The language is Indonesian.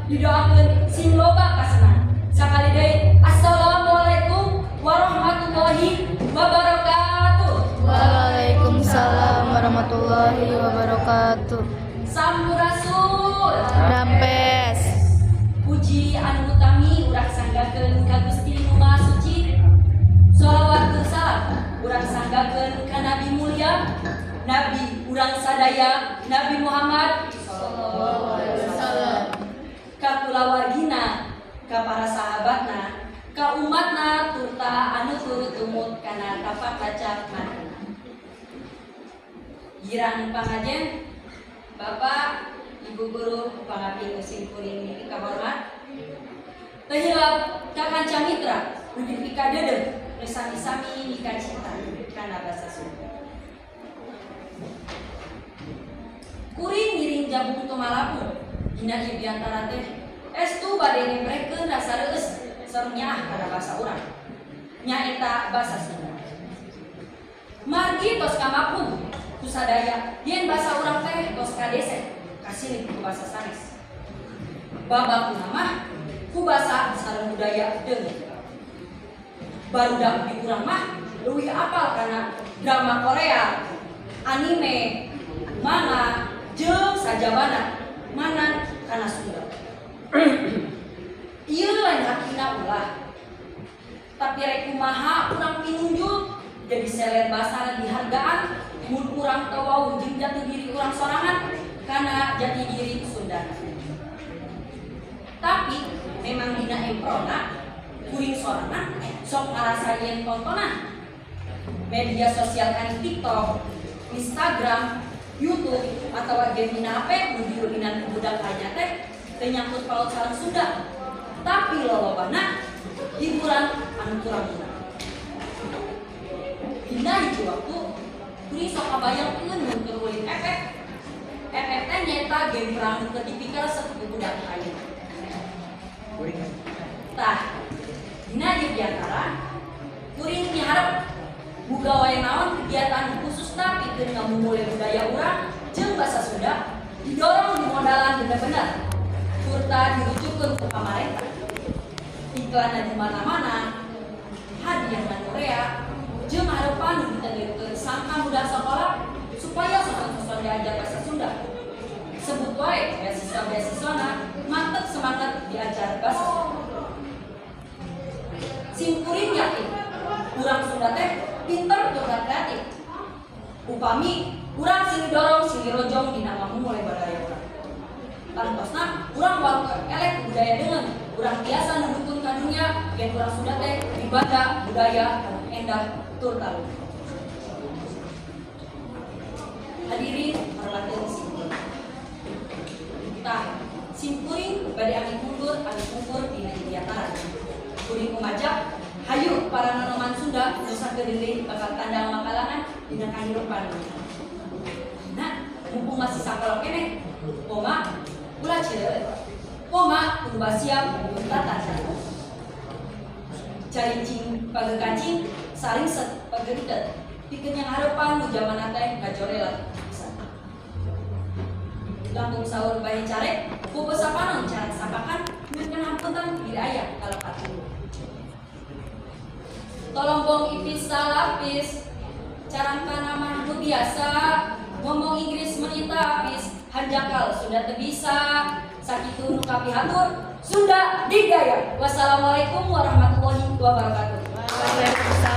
didoakeun sing loba kasenang. Sakali deui assalamualaikum warahmatullahi wabarakatuh. Waalaikumsalam warahmatullahi wabarakatuh. Sampurasul. Dampes. Puji anu utami urang sanggakeun ka Gusti Nu Maha Suci. Shalawat tur salam urang sanggakeun ka Nabi mulia, Nabi urang sadaya, Nabi Muhammad sallallahu alaihi wasallam. Ka kulawargina, ka para sahabatna, ka umatna turta anu turut tumut kana tapak kaca manehna. Girang pangajen Bapak, Ibu guru, pangabdi musim kuring niki kahormat. Teu hilap ka kanca mitra, nuju pika deudeuh, nu sami-sami mika cinta kana basa Sunda. Kuring ngiring jabung tumalapun, dina ieu diantara teh estu bade ngemprekeun rasa reueus sareng nyaah kana basa urang. Nyaeta basa Sunda. Margi tos kamapung ku sadaya yen basa urang teh tos kadese kasih ku basa sanes. Babak mah ku basa sareng budaya deung. Barudak di urang mah leuwih apal kana drama Korea, anime, manga, jeung sajabana manan kana Sunda. Ieu lain hakina ulah. Tapi rek kumaha urang pinunjuk jadi seler basa dihargaan mun urang teu wau jeung jati diri urang sorangan kana jati diri Sunda. Tapi memang dina emprona kuring sorangan sok ngarasain tontonan media sosial kan TikTok, Instagram, YouTube atau game dina HP nu dieulinan ku budak kanya teh teu nyangkut paut sareng Sunda. Tapi lolobana hiburan anu kurang-kurang. Dina hiji waktu kuring sok kabayangkeun mun keur ulin efek. Efek teh nyaeta game perang nu tipikal sakitu budak ayeuna. Tah, dina ieu diantara kuring miharep boga wae naon kegiatan khususna pikeun ngamumule budaya urang jeung basa Sunda didorong dimodalan bener-bener turta dirujukeun ku pamarentah. Iklan di mana-mana, hadiah dan Korea, jeung harapan ditenggeurkeun sangka budak sekolah supaya soson-soson diajar bahasa Sunda. Sebut wae beasiswa-beasiswana mantep semangat diajar bahasa Sunda. Sing kuring yakin, urang Sunda teh pinter turut kreatif. Upami urang sing didorong sing dirojong dina ngamumule budaya urang. Tantosna urang baru elek budaya deungeun, urang biasa nudukun ka dunia yen urang Sunda teh ibadah budaya endah tur talu. Hadirin hormateun simkuring. Tah, simkuring bade ami mundur dina diantara. Kuring kumajak, hayu para nanoman Sunda nu sakedeuleuh bakal tanda makalangan dina kahirupan. Nah, mumpung masih sakolot keneh, Oma ulah cireun. Oma kudu basiap mun tatan. Carincing pageukancing saring set pageudet. Pikeun yang harepan nu jamanna teh kajorelan pisan. Lampung saur bae carek, ku besapanon carek sapakan mun kana hampuntan diri aya kalepat. Tolong bong ipis salapis, carangkana mah nu biasa, ngomong Inggris menita apis, hanjakal Sunda teu bisa, sakitu nu kapihatur, Sunda digaya. Wassalamualaikum warahmatullahi wabarakatuh. Waalaikumsalam.